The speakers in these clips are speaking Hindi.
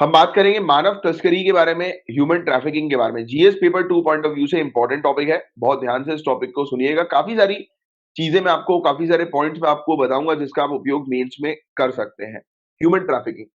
हम बात करेंगे मानव तस्करी के बारे में, ह्यूमन ट्रैफिकिंग के बारे में। GS paper 2 point of view से इंपॉर्टेंट टॉपिक है। बहुत ध्यान से इस टॉपिक को सुनिएगा। काफी सारी चीजें मैं आपको, काफी सारे पॉइंट्स मैं आपको बताऊंगा जिसका आप उपयोग मेंस में कर सकते हैं। ह्यूमन ट्रैफिकिंग,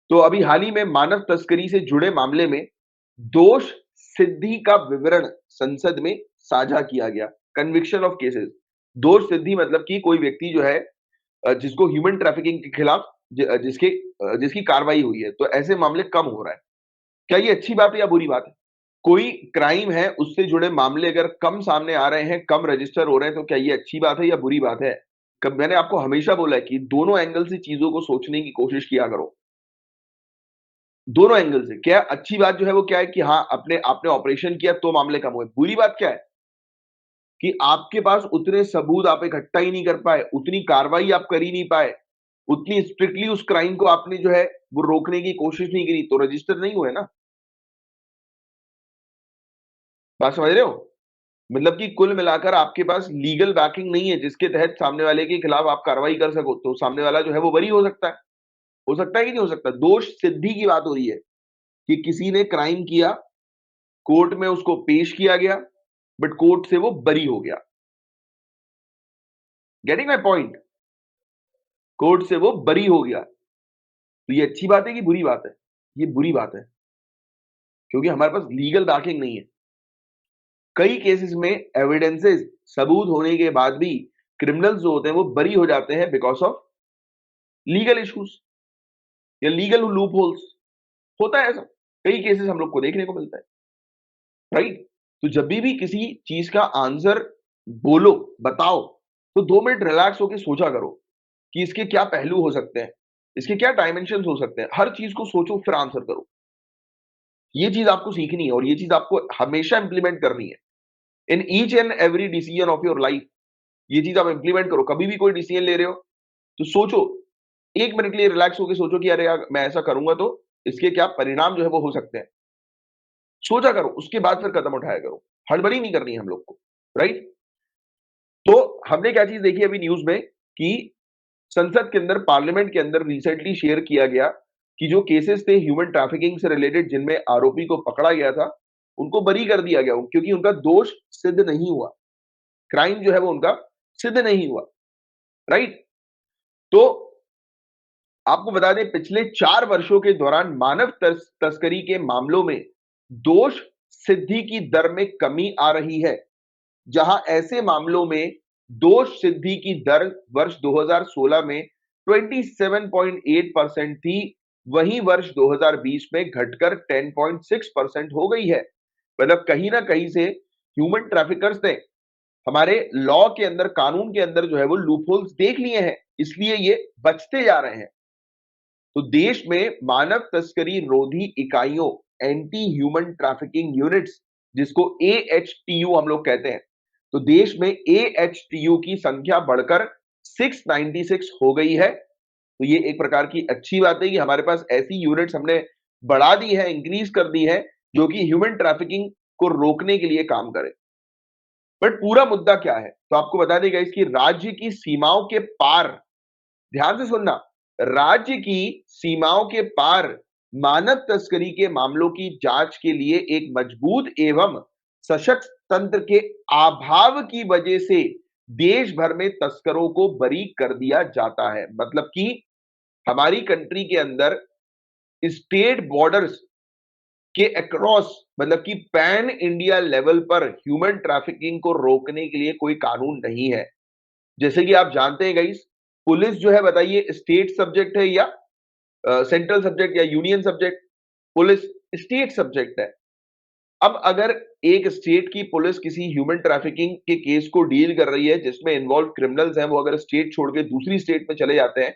तो अभी हाल ही में मानव तस्करी से जुड़े मामले में दोष सिद्धि का विवरण संसद में साझा किया गया। कन्विक्शन ऑफ केसेस, दोष सिद्धि मतलब कि कोई व्यक्ति जो है जिसको ह्यूमन ट्रैफिकिंग के खिलाफ जिसकी कार्रवाई हुई है, तो ऐसे मामले कम हो रहा है। क्या ये अच्छी बात है या बुरी बात है? कोई क्राइम है, उससे जुड़े मामले अगर कम सामने आ रहे हैं, कम रजिस्टर हो रहे हैं, तो क्या ये अच्छी बात है या बुरी बात है? कब मैंने आपको हमेशा बोला है कि दोनों एंगल से चीजों को सोचने की कोशिश किया करो। दोनों एंगल से। क्या अच्छी बात जो है वो क्या है कि हाँ, अपने आपने ऑपरेशन किया तो मामले कम हुए। बुरी बात क्या है कि आपके पास उतने सबूत आप इकट्ठा ही नहीं कर पाए, उतनी कार्रवाई आप कर ही नहीं पाए, उतनी स्ट्रिक्टली उस क्राइम को आपने जो है वो रोकने की कोशिश नहीं करी, तो रजिस्टर नहीं हुए ना। बात समझ रहे हो? मतलब कि कुल मिलाकर आपके पास लीगल बैकिंग नहीं है जिसके तहत सामने वाले के खिलाफ आप कार्रवाई कर सको, तो सामने वाला जो है वो बरी हो सकता है। हो सकता है कि नहीं हो सकता? दोष सिद्धि की बात हो रही है कि किसी ने क्राइम किया, कोर्ट में उसको पेश किया गया, बट कोर्ट से वो बरी हो गया। Getting my point? कोर्ट से वो बरी हो गया। तो ये अच्छी बात है कि बुरी बात है? ये बुरी बात है, क्योंकि हमारे पास लीगल बैकिंग नहीं है। कई केसेस में एविडेंसेस, सबूत होने के बाद भी क्रिमिनल्स जो होते हैं वो बरी हो जाते हैं बिकॉज ऑफ लीगल इश्यूज या लीगल लूप होल्स। होता है ऐसा, कई केसेस हम लोग को देखने को मिलता है, राइट? तो जब भी किसी चीज का आंसर बोलो, बताओ, तो 2 मिनट रिलैक्स होकर सोचा करो कि इसके क्या पहलू हो सकते हैं, इसके क्या डायमेंशन हो सकते हैं। हर चीज को सोचो फिर आंसर करो। ये चीज आपको सीखनी है और ये चीज आपको हमेशा इंप्लीमेंट करनी है in each and every decision of your life. ये चीज आप इंप्लीमेंट करो। कभी भी कोई डिसीजन ले रहे हो तो सोचो, 1 मिनट के लिए रिलैक्स होकर सोचो कि अरे यार, मैं ऐसा करूंगा तो इसके क्या परिणाम जो है वो हो सकते हैं। सोचा करो, उसके बाद फिर कदम उठाया करो। हड़बड़ी नहीं करनी है हम लोग को, राइट? तो हमने क्या चीज देखी अभी न्यूज में कि संसद के अंदर, पार्लियामेंट के अंदर रिसेंटली शेयर किया गया कि जो केसेस थे ह्यूमन ट्रैफिकिंग से रिलेटेड, जिनमें आरोपी को पकड़ा गया था, उनको बरी कर दिया गया क्योंकि उनका दोष सिद्ध नहीं हुआ। क्राइम जो है वो उनका सिद्ध नहीं हुआ, राइट? तो आपको बता दें, पिछले 4 वर्षों के दौरान मानव तस्करी के मामलों में दोष सिद्धि की दर में कमी आ रही है। जहां ऐसे मामलों में दोष सिद्धि की दर वर्ष 2016 में 27.8% थी, वहीं वर्ष 2020 में घटकर 10.6% हो गई है। मतलब कहीं ना कहीं से ह्यूमन ट्रैफिकर्स ने हमारे लॉ के अंदर, कानून के अंदर जो है वो लूपहोल्स देख लिए हैं, इसलिए ये बचते जा रहे हैं। तो देश में मानव तस्करी रोधी इकाइयों, एंटी ह्यूमन ट्रैफिकिंग यूनिट्स, जिसको एएचटीयू हम लोग कहते हैं, तो देश में एएचटीयू की संख्या बढ़कर 696 हो गई है। तो ये एक प्रकार की अच्छी बात है कि हमारे पास ऐसी यूनिट्स हमने बढ़ा दी है, इंक्रीज कर दी है, जो कि ह्यूमन ट्रैफिकिंग को रोकने के लिए काम करे। बट पूरा मुद्दा क्या है, तो आपको बता देगा इसकी राज्य की सीमाओं के पार, ध्यान से सुनना, राज्य की सीमाओं के पार मानव तस्करी के मामलों की जांच के लिए एक मजबूत एवं सशक्त तंत्र के अभाव की वजह से देश भर में तस्करों को बरी कर दिया जाता है। मतलब कि हमारी कंट्री के अंदर स्टेट बॉर्डर्स के अक्रॉस, मतलब कि पैन इंडिया लेवल पर ह्यूमन ट्रैफिकिंग को रोकने के लिए कोई कानून नहीं है। जैसे कि आप जानते हैं गाइस, पुलिस जो है, बताइए, स्टेट सब्जेक्ट है या सेंट्रल सब्जेक्ट या union subject? Police state subject है। अब अगर एक स्टेट की पुलिस किसी ह्यूमन ट्रैफिकिंग के केस को डील कर रही है जिसमें इन्वॉल्व क्रिमिनल्स हैं, वो अगर स्टेट छोड़ के दूसरी स्टेट में चले जाते हैं,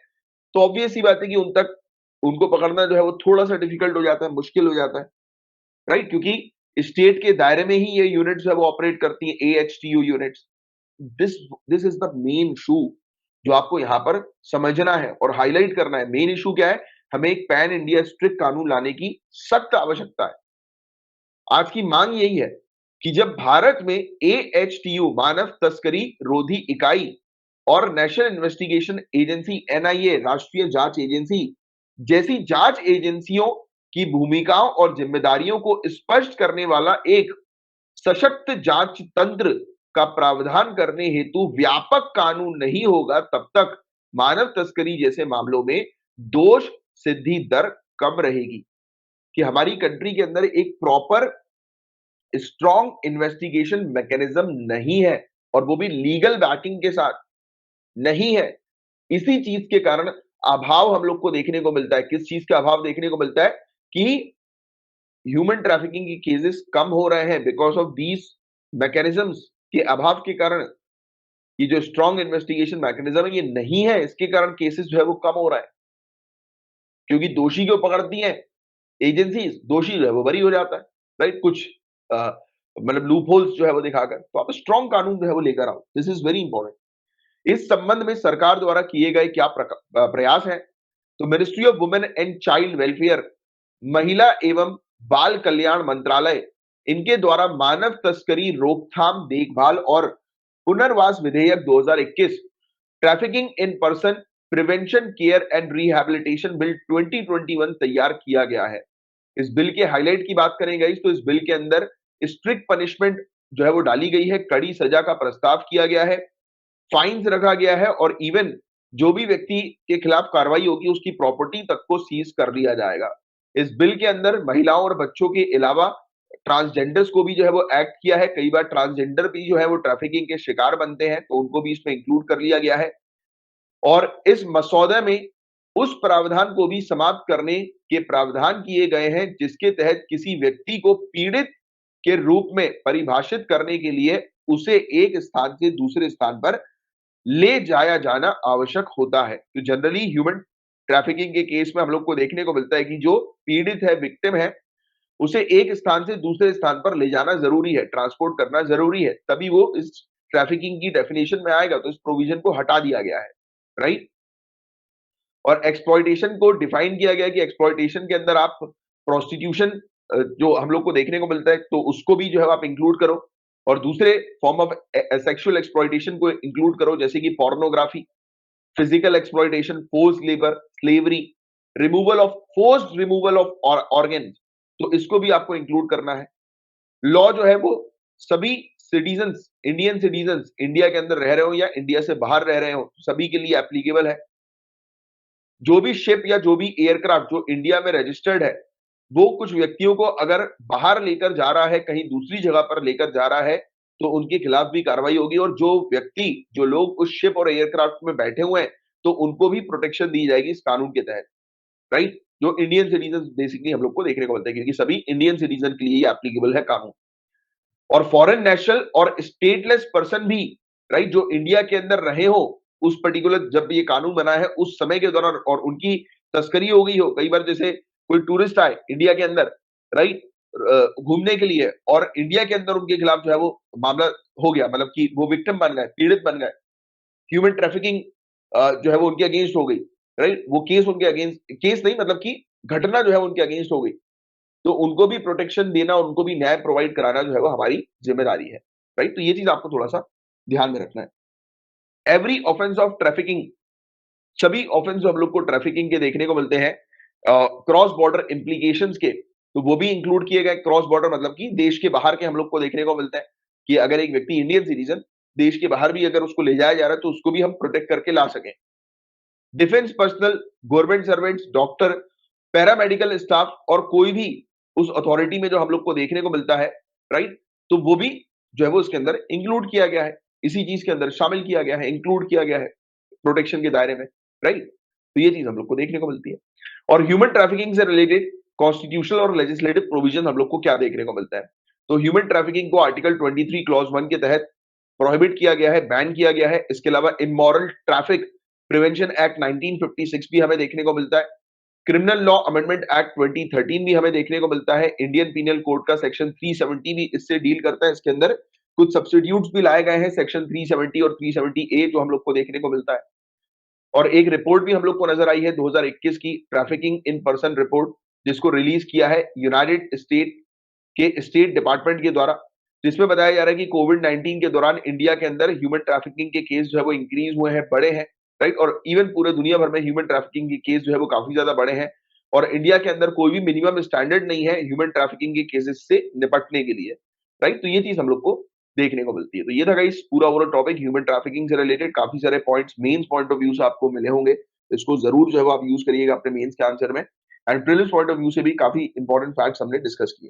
तो ऑब्वियस सी बात है कि उन तक उनको पकड़ना जो है वो थोड़ा सा डिफिकल्ट हो जाता है, मुश्किल हो जाता है, राइट? क्योंकि स्टेट के दायरे में ही ये यूनिट्स है वो ऑपरेट करती हैं, AHTU units. This this is the main issue जो आपको यहां पर समझना है और हाईलाइट करना है। मेन इशू क्या है? हमें एक पैन इंडिया स्ट्रिक्ट कानून लाने की सख्त आवश्यकता है। आज की मांग यही है कि जब भारत में एएचटीयू, मानव तस्करी रोधी इकाई, और नेशनल इन्वेस्टिगेशन एजेंसी एनआईए, राष्ट्रीय जांच एजेंसी, जैसी जांच एजेंसियों की भूमिकाओं और जिम्मेदारियों को स्पष्ट करने वाला एक सशक्त जांच तंत्र का प्रावधान करने हेतु व्यापक कानून नहीं होगा, तब तक मानव तस्करी जैसे मामलों में दोष सिद्धि दर कम रहेगी। कि हमारी कंट्री के अंदर एक प्रॉपर स्ट्रॉन्ग इन्वेस्टिगेशन मैकेनिज्म नहीं है, और वो भी लीगल बैकिंग के साथ नहीं है। इसी चीज के कारण अभाव हम लोग को देखने को मिलता है। किस चीज का अभाव देखने को मिलता है? कि ह्यूमन ट्रैफिकिंग के केसेस कम हो रहे हैं बिकॉज ऑफ दीज मैकेनिज्म्स के अभाव के कारण। ये जो स्ट्रॉन्ग इन्वेस्टिगेशन मैकेनिज्म है ये नहीं है, इसके कारण केसेस जो है वो कम हो रहा है, क्योंकि दोषी को पकड़ती हैं एजेंसीज, दोषी जो है वो बरी हो जाता है, राइट? कुछ मतलब लूप होल्स जो है वो दिखाकर। तो आप स्ट्रॉन्ग कानून जो है वो लेकर आओ, दिस इज वेरी इंपॉर्टेंट। इस संबंध में सरकार द्वारा किए गए क्या प्रयास हैं? तो ministry of women and child welfare, महिला एवं बाल कल्याण मंत्रालय, इनके द्वारा मानव तस्करी रोकथाम देखभाल और पुनर्वास विधेयक 2021, trafficking in person prevention care and rehabilitation bill 2021 तैयार किया गया है। इस बिल के हाईलाइट की बात करें गाइस, तो इस बिल के अंदर स्ट्रिक्ट पनिशमेंट जो है वो डाली गई है, कड़ी सजा का प्रस्ताव किया गया है, फाइन्स रखा गया है, और इवन जो भी व्यक्ति के खिलाफ कार्रवाई होगी उसकी प्रॉपर्टी तक को सीज कर दिया जाएगा। इस बिल के अंदर महिलाओं और बच्चों के अलावा ट्रांसजेंडर्स को भी जो है वो एक्ट किया है। कई बार ट्रांसजेंडर भी जो है वो ट्रैफिकिंग के शिकार बनते हैं, तो उनको भी इसमें इंक्लूड कर लिया गया है। और इस मसौदे में उस प्रावधान को भी समाप्त करने के प्रावधान किए गए हैं जिसके तहत किसी व्यक्ति को पीड़ित के रूप में परिभाषित करने के लिए उसे एक स्थान से दूसरे स्थान पर ले जाया जाना आवश्यक होता है। तो जनरली ह्यूमन ट्रैफिकिंग के केस में हम लोग को देखने को मिलता है कि जो पीड़ित है, विक्टिम है, उसे एक स्थान से दूसरे स्थान पर ले जाना जरूरी है, ट्रांसपोर्ट करना जरूरी है, तभी वो इस ट्रैफिकिंग की डेफिनेशन में आएगा। तो इस प्रोविजन को हटा दिया गया है, राइट? और एक्सप्लॉइटेशन को डिफाइन किया गया कि एक्सप्लॉइटेशन के अंदर आप प्रोस्टिट्यूशन जो हम लोग को देखने को मिलता है तो उसको भी जो है आप इंक्लूड करो, और दूसरे फॉर्म ऑफ सेक्सुअल एक्सप्लॉइटेशन को इंक्लूड करो, जैसे कि pornography, physical exploitation, force labour, slavery, removal of forced removal of organ, तो इसको भी आपको इंक्लूड करना है। लॉ जो है वो सभी सिटीजन्स, इंडियन सिटीजन्स, इंडिया के अंदर रह रहे हो या इंडिया से बाहर रह रहे हो, सभी के लिए एप्लीकेबल है। जो भी शिप या जो भी एयरक्राफ्ट जो इंडिया में रजिस्टर्ड है, वो कुछ व्यक्तियों को अगर बाहर लेकर जा रहा है, कहीं दूसरी जगह पर लेकर जा रहा है, तो उनके खिलाफ भी कार्रवाई होगी। और जो व्यक्ति, जो लोग उस शिप और एयरक्राफ्ट में बैठे हुए हैं, तो उनको भी प्रोटेक्शन दी जाएगी इस कानून के तहत, राइट? जो इंडियन सिटीजन बेसिकली हम लोग को देखने को मिलता है, क्योंकि सभी इंडियन सिटीजन के लिए ये एप्लीकेबल है कानून। और फॉरेन नेशनल और स्टेटलेस पर्सन भी, राइट, जो इंडिया के अंदर रहे हो उस पर्टिकुलर, जब ये कानून बना है उस समय के दौरान, और उनकी तस्करी हो गई हो, कई बार जैसे कोई टूरिस्ट आए इंडिया के अंदर, राइट, घूमने के लिए, और इंडिया के अंदर उनके खिलाफ जो है वो मामला हो गया, मतलब कि वो विक्टिम बन गए, पीड़ित बन गए, ह्यूमन ट्रैफिकिंग जो है वो उनके अगेंस्ट हो गई, राइट? वो केस उनके अगेंस्ट, केस नहीं मतलब कि घटना जो है उनके अगेंस्ट हो गई, तो उनको भी प्रोटेक्शन देना, उनको भी न्याय प्रोवाइड कराना जो है वो हमारी जिम्मेदारी है, राइट? तो ये चीज आपको थोड़ा सा ध्यान में रखना है। एवरी ऑफेंस ऑफ ट्रैफिकिंग, सभी ऑफेंस जो हम लोग को ट्रैफिकिंग के देखने को मिलते हैं क्रॉस बॉर्डर इम्प्लीकेशंस के, तो वो भी इंक्लूड किए गए। क्रॉस बॉर्डर मतलब कि देश के बाहर के हम लोग को देखने को मिलता है कि अगर एक व्यक्ति इंडियन सिटीजन देश के बाहर भी अगर उसको ले जाया जा रहा है तो उसको भी हम प्रोटेक्ट करके ला सकें। Defence personnel, government servants, doctor, paramedical staff और कोई भी उस अथॉरिटी में जो हम लोग को देखने को मिलता है, राइट, तो वो भी जो है वो इसके अंदर इंक्लूड किया गया है, इसी चीज के अंदर शामिल किया गया है, इंक्लूड किया गया है प्रोटेक्शन के दायरे में, राइट? तो ये चीज हम लोग को देखने को मिलती है। और ह्यूमन ट्रैफिकिंग से रिलेटेड कॉन्स्टिट्यूशनल और लेजिस्लेटिव प्रोविजन हम लोग को क्या देखने को मिलता है? तो ह्यूमन ट्रैफिकिंग को आर्टिकल 23 क्लॉज 1 के तहत प्रोहिबिट किया गया है, बैन किया गया है। इसके अलावा इमोरल ट्रैफिक प्रिवेंशन एक्ट 1956 भी हमें देखने को मिलता है। क्रिमिनल लॉ अमेंडमेंट एक्ट 2013 भी हमें देखने को मिलता है। इंडियन पीनल कोड का सेक्शन 370 भी इससे डील करता है। इसके अंदर कुछ सब्स्टिट्यूट्स भी लाए गए हैं, सेक्शन 370 और 370 ए जो हम लोग को देखने को मिलता है। और एक रिपोर्ट भी हम लोग को नजर आई है 2021 की, ट्रैफिकिंग इन पर्सन रिपोर्ट, जिसको रिलीज किया है यूनाइटेड स्टेट के स्टेट डिपार्टमेंट के द्वारा, जिसमें बताया जा रहा है कि कोविड 19 के दौरान इंडिया के अंदर ह्यूमन ट्रैफिकिंग के केस जो है वो इंक्रीज हुए हैं, बढ़े हैं। राइट? और इवन पूरे दुनिया भर में ह्यूमन ट्रैफिकिंग के केस जो है वो काफ़ी ज़्यादा बढ़े हैं और इंडिया के अंदर कोई भी मिनिमम स्टैंडर्ड नहीं है ह्यूमन ट्रैफिकिंग के केसेस से निपटने के लिए, राइट? तो ये चीज़ हम लोग को देखने को मिलती है। तो ये था गाइस पूरा ओवरऑल टॉपिक ह्यूमन ट्रैफिकिंग से रिलेटेड काफ़ी सारे points, mains point of view से आपको मिले होंगे। इसको ज़रूर जो है वो आप यूज़ करिएगा अपने मेन्स के आंसर में and prelims point of view से भी काफ़ी इंपॉर्टेंट फैक्ट्स हमने डिस्कस किए।